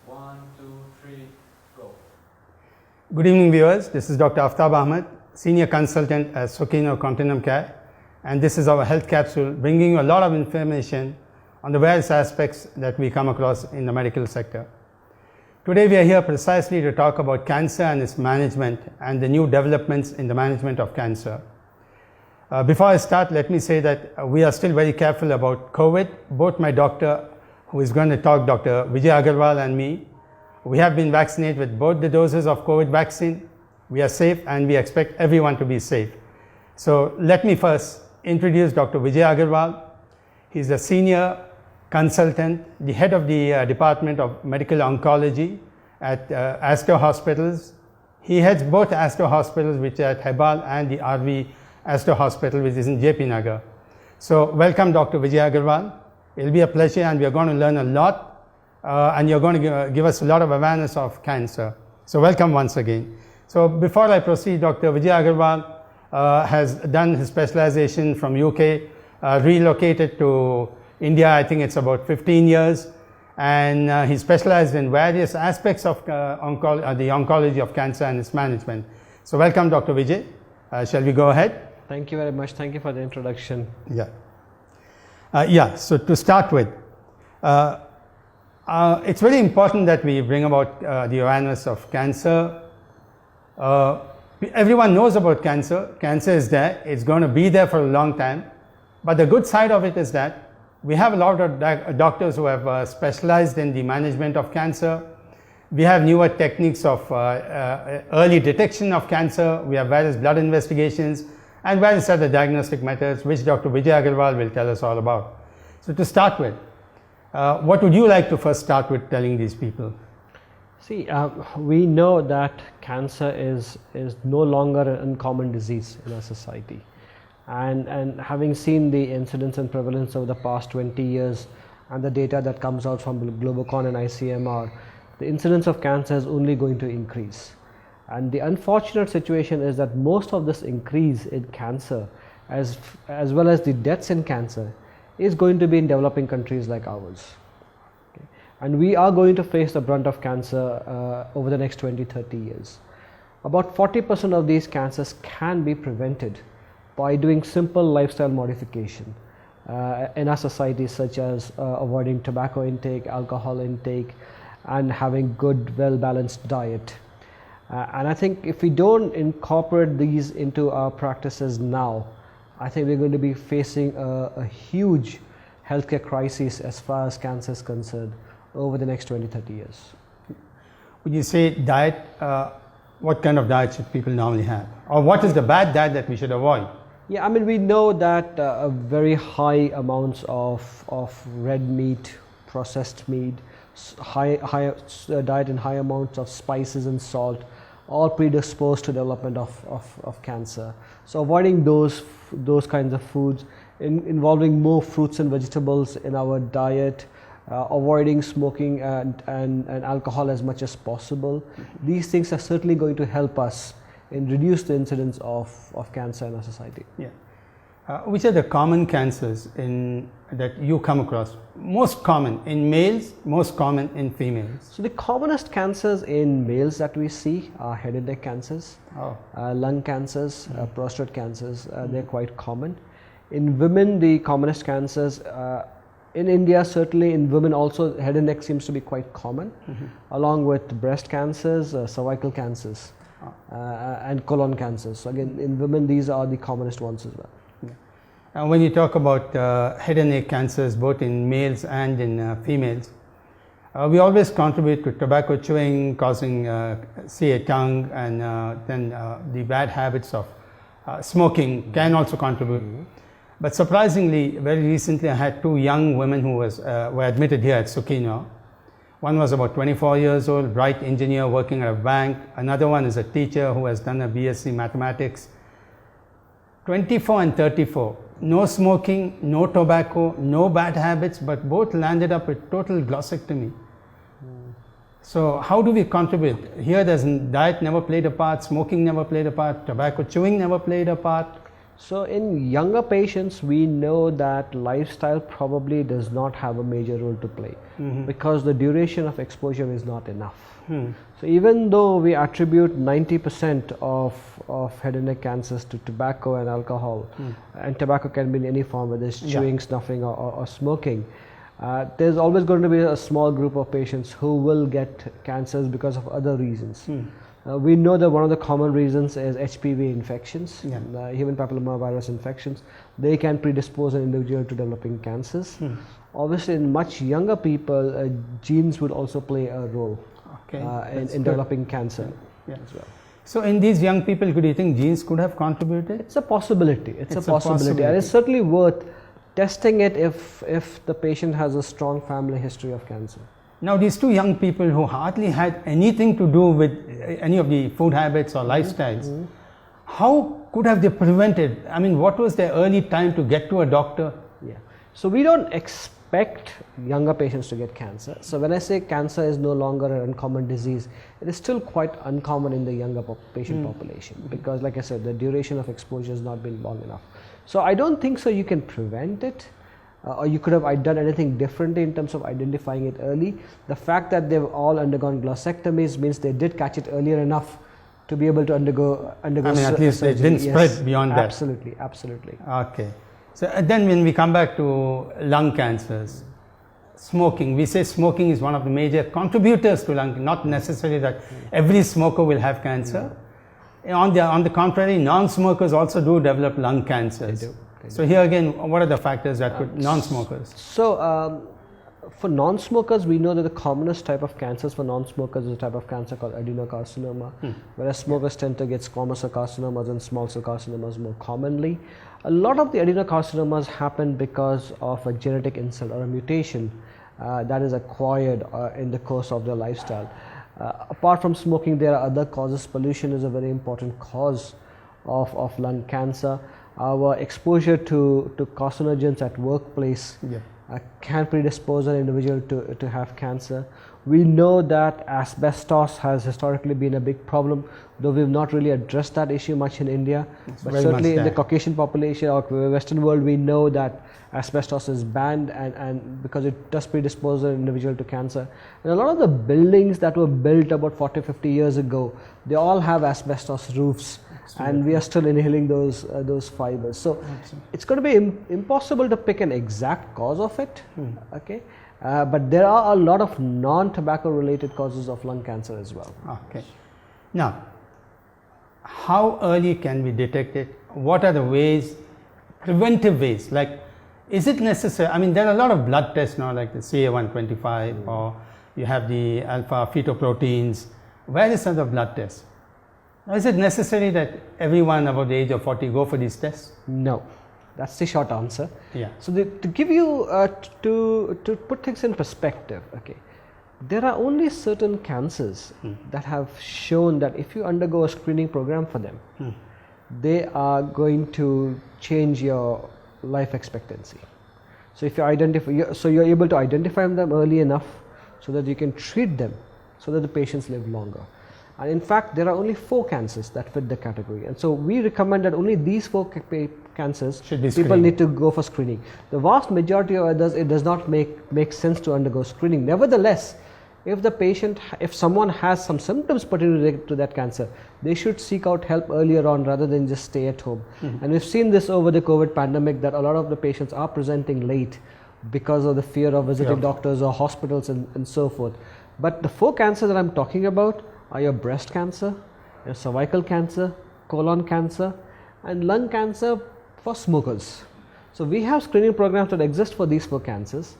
One, two, three, go. Good evening, viewers. This is Dr. Aftab Ahmed, Senior Consultant at Sukino Healthcare, and this is our health capsule bringing you a lot of information on the various aspects that we come across in the medical sector. Today we are here precisely to talk about cancer and its management and the new developments in the management of cancer. Before I start, let me say that we are still very careful about COVID. Both my doctor, who is going to talk, Dr. Vijay Agarwal, and me, we have been vaccinated with both the doses of COVID vaccine. We are safe and we expect everyone to be safe. So let me first introduce Dr. Vijay Agarwal. He is a senior consultant, the head of the Department of Medical Oncology at Astor Hospitals. He heads both Astor Hospitals, which are at Hebal, and the RV Astor Hospital, which is in JP Nagar. So welcome, Dr. Vijay Agarwal. It will be a pleasure, and we are going to learn a lot, and you're going to give us a lot of awareness of cancer. So welcome once again. So before I proceed, Dr. Vijay Agarwal has done his specialization from UK, relocated to India. I think it's about 15 years, and he specialized in various aspects of the oncology of cancer and its management. So welcome, Dr. Vijay. Shall we go ahead? Thank you very much. Thank you for the introduction. So to start with, it's very important that we bring about the awareness of cancer. Everyone knows about cancer. Cancer is there. It's going to be there for a long time. But the good side of it is that we have a lot of doctors who have specialized in the management of cancer. We have newer techniques of early detection of cancer. We have various blood investigations and various other diagnostic methods, which Dr. Vijay Agarwal will tell us all about. So to start with, what would you like to first start with telling these people? See, we know that cancer is no longer an uncommon disease in our society. And having seen the incidence and prevalence over the past 20 years and the data that comes out from Globocon and ICMR, the incidence of cancer is only going to increase. And the unfortunate situation is that most of this increase in cancer, as well as the deaths in cancer, is going to be in developing countries like ours. Okay. And we are going to face the brunt of cancer over the next 20-30 years. About 40% of these cancers can be prevented by doing simple lifestyle modification in our society, such as avoiding tobacco intake, alcohol intake, and having good, well-balanced diet. And I think if we don't incorporate these into our practices now, I think we're going to be facing a huge healthcare crisis as far as cancer is concerned over the next 20-30 years. Would you say diet, what kind of diet should people normally have? Or what is the bad diet that we should avoid? Yeah, I mean, we know that very high amounts of red meat, processed meat, high diet in high amounts of spices and salt, all predisposed to development of cancer. So avoiding those kinds of foods, involving more fruits and vegetables in our diet, avoiding smoking and alcohol as much as possible. These things are certainly going to help us in reduce the incidence of cancer in our society. Which are the common cancers that you come across? Most common in males, most common in females? So the commonest cancers in males that we see are head and neck cancers, lung cancers, prostate cancers. They're quite common. In women, the commonest cancers in India, certainly in women also, head and neck seems to be quite common, along with breast cancers, cervical cancers, and colon cancers. So again, in women, these are the commonest ones as well. And when you talk about head and neck cancers, both in males and in females, we always contribute to tobacco chewing, causing CA tongue, and then the bad habits of smoking can also contribute. But surprisingly, very recently I had two young women who were admitted here at Sukino. One was about 24 years old, bright engineer working at a bank. Another one is a teacher who has done a BSc mathematics. 24 and 34. No smoking, no tobacco, no bad habits, but both landed up with total glossectomy. So how do we contribute? Here diet never played a part, smoking never played a part, tobacco chewing never played a part. So in younger patients, we know that lifestyle probably does not have a major role to play because the duration of exposure is not enough. So even though we attribute 90% of head and neck cancers to tobacco and alcohol, and tobacco can be in any form, whether it's chewing, snuffing or smoking, there's always going to be a small group of patients who will get cancers because of other reasons. We know that one of the common reasons is HPV infections, human papillomavirus infections. They can predispose an individual to developing cancers. Obviously, in much younger people, genes would also play a role in developing cancer as well. So in these young people, could you think genes could have contributed? It's a possibility. It's a possibility. And it's certainly worth testing it if the patient has a strong family history of cancer. Now these two young people who hardly had anything to do with any of the food habits or lifestyles, how could have they prevented? I mean, what was their early time to get to a doctor? So we don't expect younger patients to get cancer. So when I say cancer is no longer an uncommon disease, it is still quite uncommon in the younger patient population because, like I said, the duration of exposure has not been long enough. So I don't think so you can prevent it. Or you could have done anything differently in terms of identifying it early. The fact that they've all undergone glossectomies means they did catch it earlier enough to be able to undergo. I mean, at least it didn't spread beyond that. Absolutely. Okay. So then when we come back to lung cancers, smoking, we say smoking is one of the major contributors to lung, not necessarily that every smoker will have cancer. On the contrary, non-smokers also do develop lung cancers. They do. So here again, what are the factors that could non-smokers? So for non-smokers, we know that the commonest type of cancers for non-smokers is a type of cancer called adenocarcinoma, whereas smokers tend to get squamous cell carcinomas and small cell carcinomas more commonly. A lot of the adenocarcinomas happen because of a genetic insult or a mutation that is acquired in the course of their lifestyle. Apart from smoking, there are other causes. Pollution is a very important cause of lung cancer. Our exposure to carcinogens at workplace can predispose an individual to have cancer. We know that asbestos has historically been a big problem, though we've not really addressed that issue much in India. But certainly in the Caucasian population or Western world, we know that asbestos is banned and because it does predispose an individual to cancer. And a lot of the buildings that were built about 40-50 years ago, they all have asbestos roofs. And we are still inhaling those fibers. So it's going to be impossible to pick an exact cause of it. Okay, but there are a lot of non-tobacco related causes of lung cancer as well. Okay. Now, how early can we detect it? What are the ways, preventive ways? Like, is it necessary? I mean, there are a lot of blood tests now, like the CA125, or you have the alpha fetoproteins. Where is the blood test? Is it necessary that everyone above the age of 40 go for these tests? No, that's the short answer. So to give you to put things in perspective, okay, there are only certain cancers that have shown that if you undergo a screening program for them, they are going to change your life expectancy. So if you identify, so you're able to identify them early enough so that you can treat them, so that the patients live longer. And in fact, there are only 4 cancers that fit the category. And so we recommend that only these 4 cancers people need to go for screening. The vast majority of others, it does not make sense to undergo screening. Nevertheless, if someone has some symptoms pertaining to that cancer, they should seek out help earlier on rather than just stay at home. And we've seen this over the COVID pandemic that a lot of the patients are presenting late because of the fear of visiting doctors or hospitals and so forth. But the 4 cancers that I'm talking about are your breast cancer, your cervical cancer, colon cancer, and lung cancer for smokers. So we have screening programs that exist for these 4 cancers,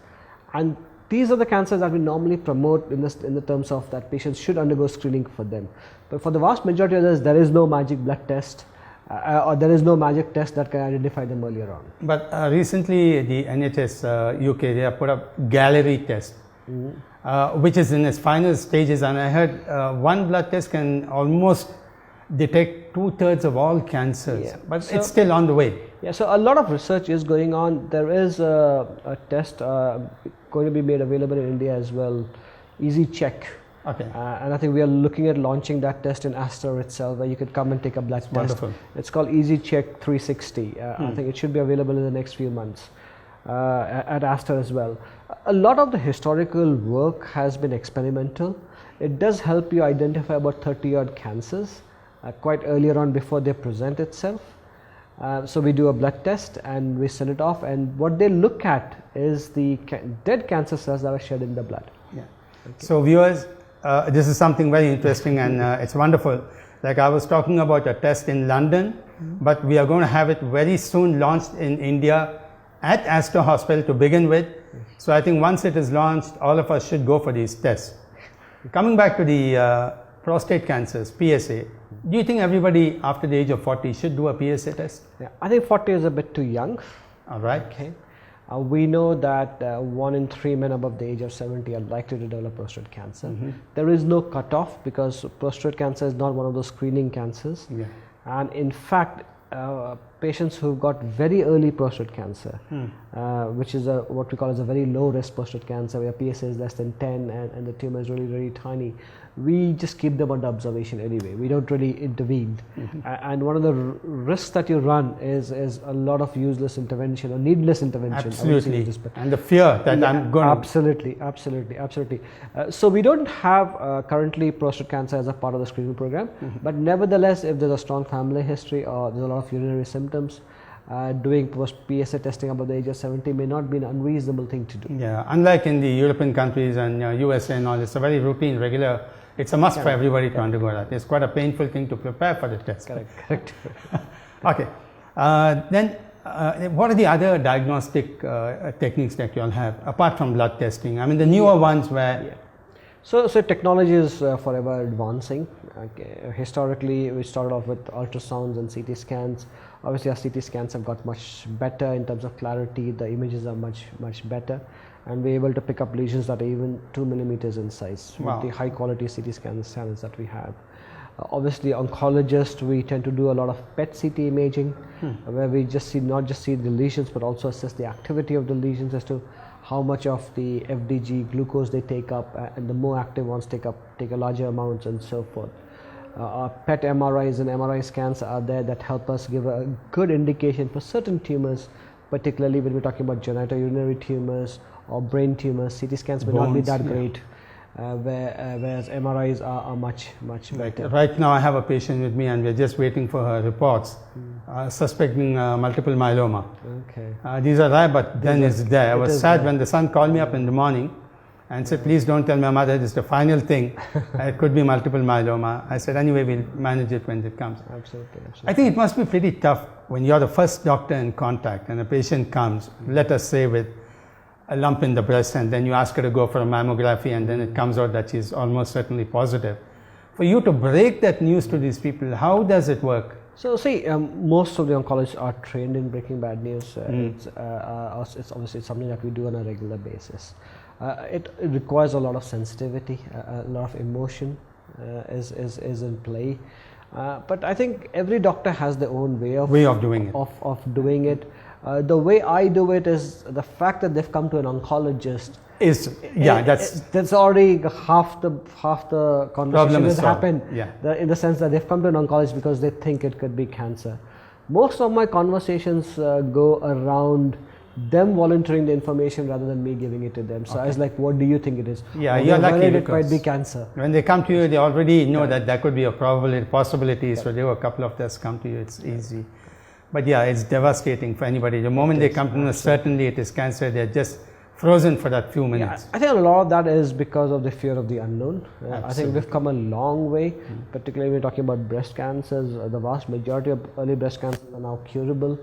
and these are the cancers that we normally promote in the terms of that patients should undergo screening for them. But for the vast majority of this, there is no magic blood test or there is no magic test that can identify them earlier on. But recently the NHS UK, they have put up gallery test. Which is in its final stages, and I heard one blood test can almost detect 2/3 of all cancers, but so, it's still on the way. So a lot of research is going on. There is a test going to be made available in India as well, Easy Check, Okay. And I think we are looking at launching that test in Aster itself, where you could come and take a blood test. Wonderful. It's called Easy Check 360. I think it should be available in the next few months at Aster as well. A lot of the historical work has been experimental. It does help you identify about 30 odd cancers quite earlier on before they present itself. So we do a blood test and we send it off, and what they look at is the dead cancer cells that are shed in the blood. Yeah. Okay. So viewers, this is something very interesting, and it's wonderful. Like I was talking about a test in London, but we are going to have it very soon launched in India at Aster Hospital to begin with. So I think once it is launched, all of us should go for these tests. Coming back to the prostate cancers, PSA, do you think everybody after the age of 40 should do a PSA test? Yeah, I think 40 is a bit too young. All right. Okay. We know that 1 in 3 men above the age of 70 are likely to develop prostate cancer. There is no cutoff because prostate cancer is not one of those screening cancers. Yeah. And in fact, patients who've got very early prostate cancer, which is what we call as a very low risk prostate cancer, where PSA is less than 10 and the tumor is really, really tiny, we just keep them under observation anyway. We don't really intervene. And one of the risks that you run is a lot of useless intervention or needless intervention. Absolutely. And the fear that I'm going to... Absolutely. So we don't have currently prostate cancer as a part of the screening program, but nevertheless, if there's a strong family history or there's a lot of urinary symptoms, doing PSA testing above the age of 70 may not be an unreasonable thing to do. Yeah, unlike in the European countries and USA and all, it's a very routine, regular, it's a must for everybody to undergo that. It's quite a painful thing to prepare for the test. Correct. Okay. Then what are the other diagnostic techniques that you all have apart from blood testing? I mean the newer ones where... Yeah. So technology is forever advancing. Okay. Historically, we started off with ultrasounds and CT scans. Obviously, our CT scans have got much better in terms of clarity. The images are much better, and we're able to pick up lesions that are even 2 millimeters in size with the high quality CT scans that we have. Obviously, oncologists, we tend to do a lot of PET CT imaging, where we not just see the lesions, but also assess the activity of the lesions as to how much of the FDG glucose they take up, and the more active ones take a larger amounts and so forth. Our PET MRIs and MRI scans are there that help us give a good indication for certain tumors, particularly when we're talking about genitourinary tumors or brain tumors. CT scans may not be that great, whereas MRIs are much better. Right now I have a patient with me and we're just waiting for her reports, suspecting multiple myeloma. Okay. These are rare, but then it's there. I was sad when the son called me up in the morning and said, please don't tell my mother this is the final thing. It could be multiple myeloma. I said, anyway, we'll manage it when it comes. Absolutely. I think it must be pretty tough when you're the first doctor in contact and a patient comes, let us say with a lump in the breast, and then you ask her to go for a mammography and then it comes out that she's almost certainly positive. For you to break that news to these people, how does it work? So see, most of the oncologists are trained in breaking bad news. It's obviously something that we do on a regular basis. It requires a lot of sensitivity, a lot of emotion is in play. But I think every doctor has their own way of doing it. The way I do it is the fact that they've come to an oncologist. That's already half the conversation has happened. Yeah. In the sense that they've come to an oncologist because they think it could be cancer. Most of my conversations go around them volunteering the information rather than me giving it to them. So I was like, what do you think it is? Yeah, you're lucky it might be cancer. When they come to you, they already know that there could be a possibility. So there were a couple of tests come to you, it's easy. But yeah, it's devastating for anybody. The moment they come to know certainly it is cancer, they're just frozen for that few minutes. I think a lot of that is because of the fear of the unknown. I think we've come a long way, particularly when we're talking about breast cancers. The vast majority of early breast cancers are now curable.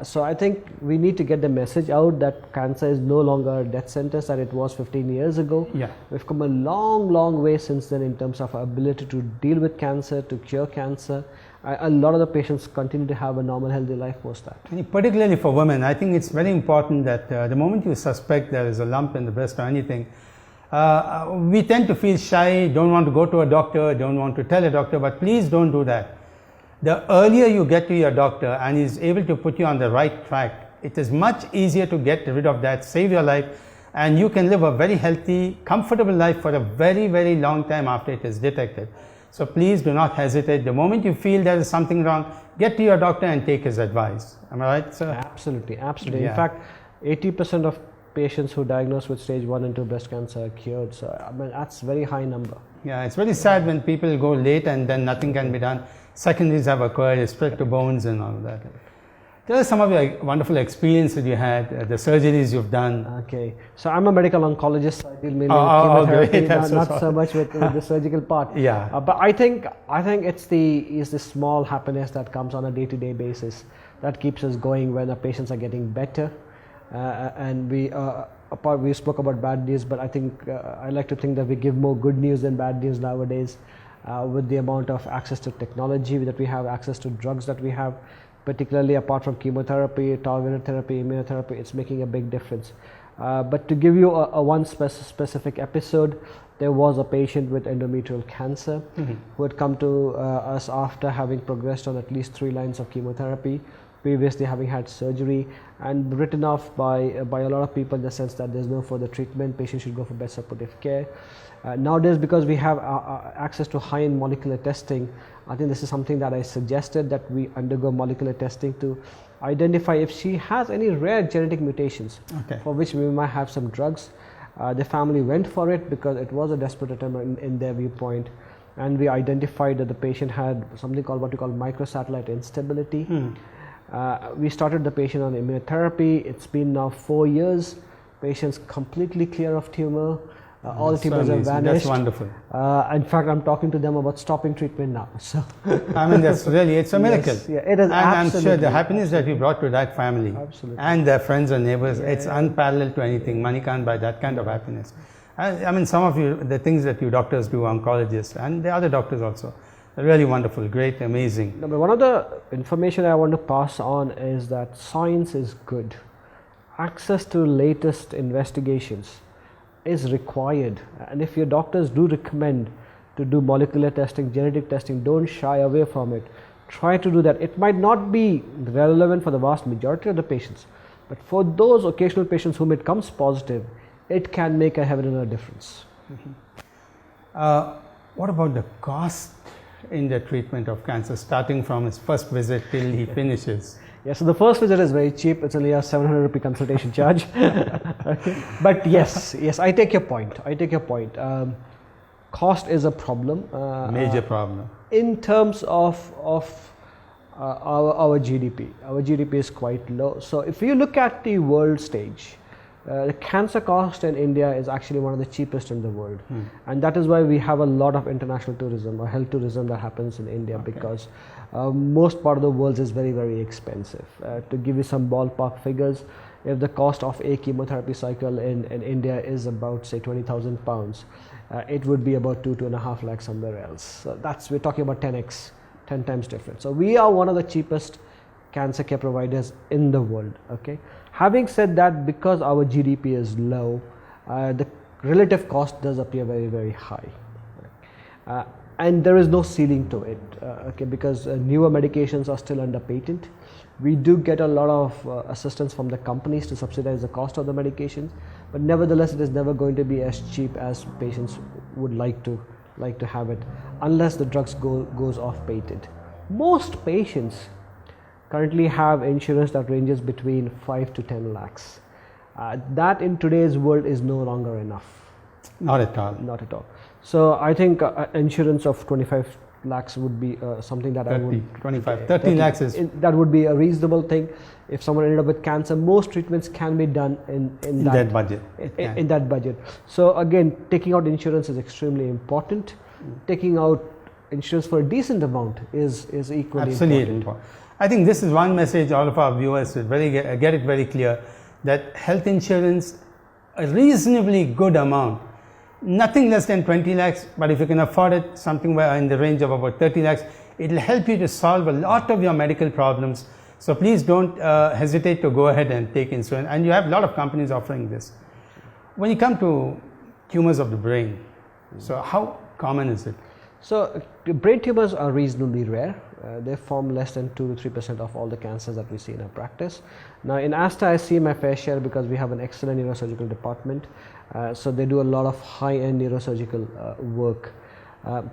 So I think we need to get the message out that cancer is no longer a death sentence that it was 15 years ago. We've come a long way since then in terms of our ability to deal with cancer, to cure cancer. A lot of the patients continue to have a normal, healthy life post that. And particularly for women, I think it's very important that the moment you suspect there is a lump in the breast or anything, we tend to feel shy, don't want to go to a doctor, don't want to tell a doctor, but please don't do that. The earlier you get to your doctor and is able to put you on the right track, it is much easier to get rid of that, save your life, and you can live a very healthy, comfortable life for a very, very long time after it is detected. So please do not hesitate. The moment you feel there is something wrong, get to your doctor and take his advice. Am I right, sir? Absolutely, absolutely. Yeah. In fact, 80% of patients who diagnosed with stage 1 and 2 breast cancer are cured. So I mean, that's a very high number. Yeah, it's very sad when people go late and then nothing can be done. Secondaries have occurred, spread to bones and all of that. Tell us some of your wonderful experiences you had, the surgeries you've done. Okay, so I'm a medical oncologist. So I deal mainly with great. chemotherapy, not so much with the surgical part. Yeah. But I think it's the small happiness that comes on a day-to-day basis that keeps us going when our patients are getting better. And we spoke about bad news, but I think I like to think that we give more good news than bad news nowadays, with the amount of access to technology that we have, access to drugs that we have, particularly apart from chemotherapy, targeted therapy, immunotherapy. It's making a big difference. But to give you a one specific episode, there was a patient with endometrial cancer who had come to us after having progressed on at least 3 lines of chemotherapy, previously having had surgery, and written off by a lot of people in the sense that there's no further treatment, patient should go for best supportive care. Nowadays, because we have access to high-end molecular testing, I think this is something that I suggested, that we undergo molecular testing to identify if she has any rare genetic mutations, for which we might have some drugs. The family went for it because it was a desperate attempt in their viewpoint, and we identified that the patient had something called what we call microsatellite instability. We started the patient on immunotherapy. It's been now 4 years. Patient's completely clear of tumor. All the tumors have vanished. That's wonderful. In fact, I'm talking to them about stopping treatment now. So I mean, it's a miracle. Yes, yeah, it is. And I'm sure the happiness that you brought to that family and their friends and neighbors, it's unparalleled to anything. Money can't buy that kind of happiness. I mean, some of you, the things that you doctors do, oncologists, and the other doctors also, are really wonderful, great, amazing. No, but one of the information I want to pass on is that science is good. Access to latest investigations is required, and if your doctors do recommend to do molecular testing, genetic testing, don't shy away from it. Try to do that. It might not be relevant for the vast majority of the patients, but for those occasional patients whom it comes positive, it can make a heaven and earth difference. What about the cost in the treatment of cancer, starting from his first visit till he finishes? Yeah, so the first visit is very cheap. It's only a 700 rupee consultation charge. Okay. But yes, I take your point. Cost is a problem. Major problem. In terms of our GDP. Our GDP is quite low. So if you look at the world stage, the cancer cost in India is actually one of the cheapest in the world. And that is why we have a lot of international tourism or health tourism that happens in India, because most part of the world is very, very expensive. To give you some ballpark figures, if the cost of a chemotherapy cycle in India is about, say, 20,000 pounds, it would be about 2.5 lakhs somewhere else. So we're talking about 10 times different. So we are one of the cheapest cancer care providers in the world. Okay. Having said that, because our GDP is low, the relative cost does appear very, very high. And there is no ceiling to it, okay, because newer medications are still under patent. We do get a lot of assistance from the companies to subsidize the cost of the medications, but nevertheless, it is never going to be as cheap as patients would like to have it, unless the drugs goes off patent. Most patients currently have insurance that ranges between 5 to 10 lakhs. That in today's world is no longer enough. Not at all. Not at all. So I think insurance of 25 lakhs would be something that 30 lakhs is... that would be a reasonable thing. If someone ended up with cancer, most treatments can be done in that budget. In that budget. So again, taking out insurance is extremely important. Taking out insurance for a decent amount is equally important. I think this is one message all of our viewers should get it very clear, that health insurance, a reasonably good amount, nothing less than 20 lakhs, but if you can afford it, something in the range of about 30 lakhs, it will help you to solve a lot of your medical problems. So please don't hesitate to go ahead and take insurance. And you have a lot of companies offering this. When you come to tumors of the brain, so how common is it? So brain tumors are reasonably rare. They form less than 2 to 3% of all the cancers that we see in our practice. Now in Asta, I see my fair share because we have an excellent neurosurgical department. So they do a lot of high-end neurosurgical work.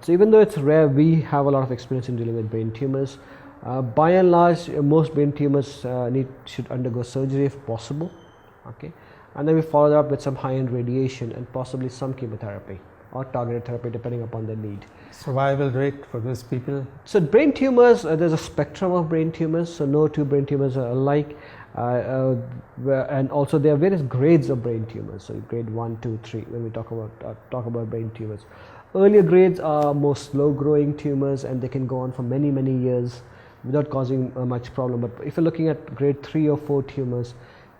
So even though it's rare, we have a lot of experience in dealing with brain tumors. By and large, most brain tumors should undergo surgery if possible. Okay, and then we follow that up with some high-end radiation and possibly some chemotherapy or targeted therapy depending upon the need. Survival rate for those people? So brain tumors, there's a spectrum of brain tumors, so no two brain tumors are alike, and also there are various grades of brain tumors, so grade 1, 2, 3 when we talk about brain tumors. Earlier grades are more slow growing tumors and they can go on for many years without causing much problem, but if you're looking at grade 3 or 4 tumors,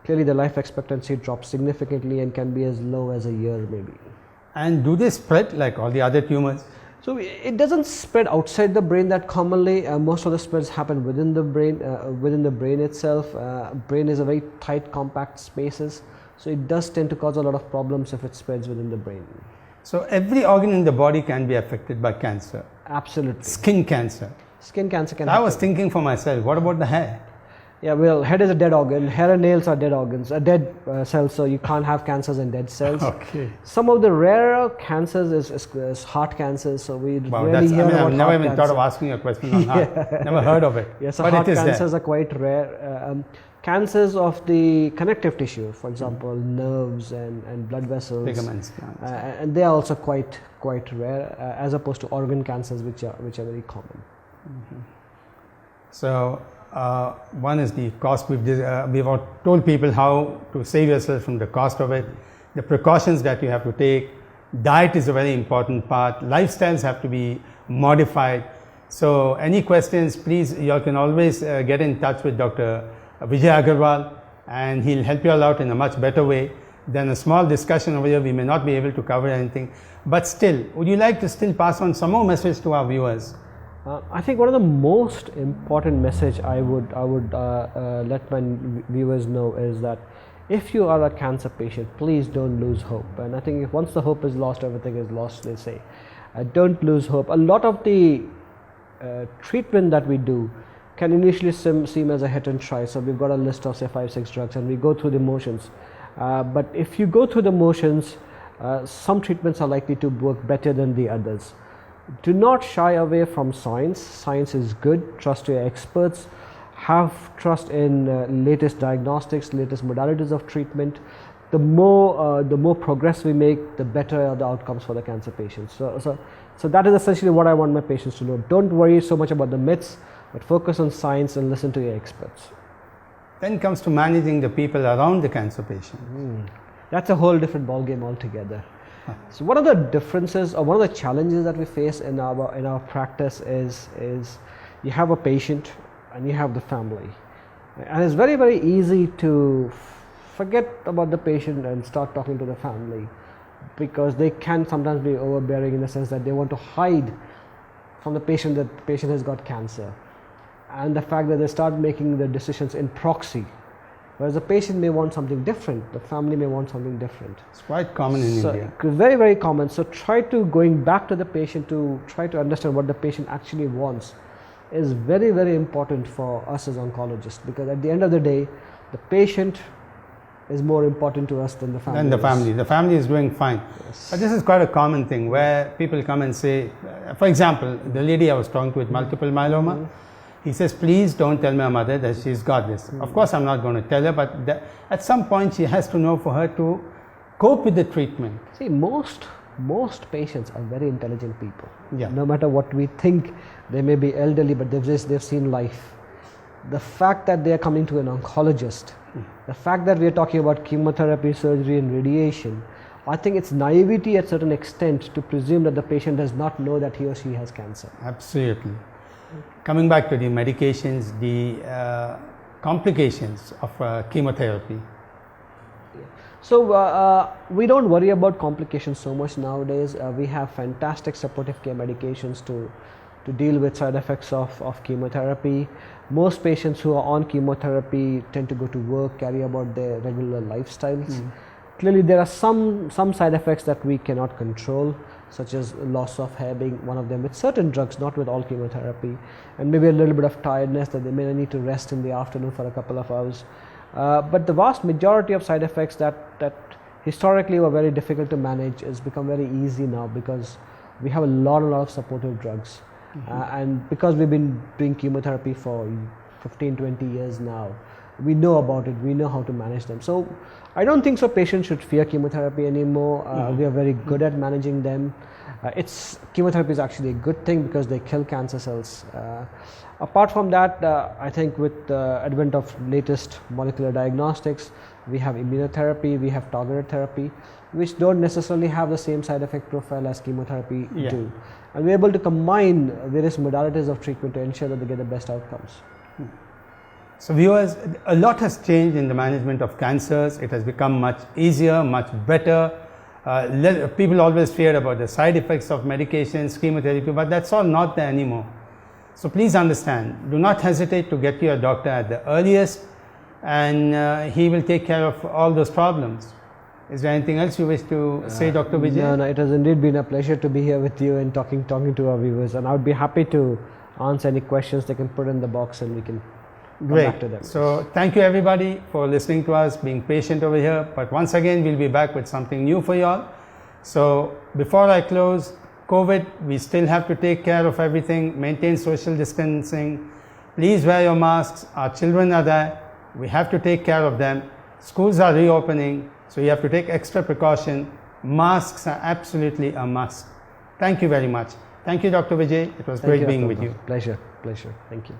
clearly the life expectancy drops significantly and can be as low as a year maybe. And do they spread like all the other tumors? So it doesn't spread outside the brain that commonly. Most of the spreads happen within the brain itself. Brain is a very tight, compact spaces, so it does tend to cause a lot of problems if it spreads within the brain. So every organ in the body can be affected by cancer? Absolutely. Skin cancer? Skin cancer can I was thinking for myself, what about the hair? Yeah, well, head is a dead organ. Hair and nails are dead organs, dead cells, so you can't have cancers in dead cells. Okay. Some of the rarer cancers is heart cancers, so we rarely hear about I've never even cancer. thought of asking a question on heart. Never heard of it. Yes, so but heart it is cancers there. are quite rare. Cancers of the connective tissue, for example, nerves and blood vessels, ligaments, and they are also quite rare, as opposed to organ cancers, which are very common. Mm-hmm. So one is the cost. We've told people how to save yourself from the cost of it, the precautions that you have to take. Diet is a very important part. Lifestyles have to be modified. So any questions, please, you all can always get in touch with Dr. Vijay Agarwal, and he'll help you all out in a much better way than a small discussion over here. We may not be able to cover anything, but still, would you like to still pass on some more message to our viewers? I think one of the most important message I would let my viewers know is that if you are a cancer patient, please don't lose hope. And I think if once the hope is lost, everything is lost, they say. Don't lose hope. A lot of the treatment that we do can initially seem as a hit and try. So we've got a list of say 5-6 drugs and we go through the motions. But if you go through the motions, some treatments are likely to work better than the others. Do not shy away from science. Science is good. Trust your experts. Have trust in latest diagnostics, latest modalities of treatment. The more progress we make, the better are the outcomes for the cancer patients. So that is essentially what I want my patients to know. Don't worry so much about the myths, but focus on science and listen to your experts. Then comes to managing the people around the cancer patient. That's a whole different ballgame altogether. So one of the differences or one of the challenges that we face in our practice is you have a patient and you have the family, and it's very easy to forget about the patient and start talking to the family, because they can sometimes be overbearing in the sense that they want to hide from the patient that the patient has got cancer, and the fact that they start making the decisions in proxy. Whereas the patient may want something different, the family may want something different. It's quite common in India. Very common. So going back to the patient to try to understand what the patient actually wants is very important for us as oncologists, because at the end of the day, the patient is more important to us than the family. The family is doing fine. Yes. But this is quite a common thing where people come and say, for example, the lady I was talking to with multiple myeloma, he says, please don't tell my mother that she's got this. Of course, I'm not going to tell her, but at some point she has to know for her to cope with the treatment. See, most patients are very intelligent people. Yeah. No matter what we think, they may be elderly, but they've seen life. The fact that they are coming to an oncologist, the fact that we are talking about chemotherapy, surgery and radiation, I think it's naivety at a certain extent to presume that the patient does not know that he or she has cancer. Absolutely. Coming back to the medications, the complications of chemotherapy. So we don't worry about complications so much nowadays. We have fantastic supportive care medications to deal with side effects of chemotherapy. Most patients who are on chemotherapy tend to go to work, carry about their regular lifestyles. Clearly there are some side effects that we cannot control. such as loss of hair being one of them, with certain drugs, not with all chemotherapy, and maybe a little bit of tiredness that they may need to rest in the afternoon for a couple of hours. But the vast majority of side effects that historically were very difficult to manage has become very easy now, because we have a lot of supportive drugs. And because we've been doing chemotherapy for 15-20 years now, we know about it, we know how to manage them. So I don't think so patients should fear chemotherapy anymore. We are very good at managing them. Chemotherapy is actually a good thing because they kill cancer cells. Apart from that, I think with the advent of latest molecular diagnostics, we have immunotherapy, we have targeted therapy, which don't necessarily have the same side effect profile as chemotherapy do. And we're able to combine various modalities of treatment to ensure that they get the best outcomes. So viewers, a lot has changed in the management of cancers. It has become much easier, much better. People always feared about the side effects of medications, chemotherapy, but that's all not there anymore. So please understand, do not hesitate to get to your doctor at the earliest, and he will take care of all those problems. Is there anything else you wish to say, Dr. Vijay? No, it has indeed been a pleasure to be here with you and talking to our viewers, and I would be happy to answer any questions they can put in the box and we can come back to them. So thank you everybody for listening to us, being patient over here, but once again we'll be back with something new for you all. So before I close, COVID, we still have to take care of everything, maintain social distancing, please wear your masks, our children are there, we have to take care of them, schools are reopening, so you have to take extra precaution. Masks are absolutely a must. Thank you very much. Thank you, Dr. Vijay. It was great being with you. Pleasure. Thank you.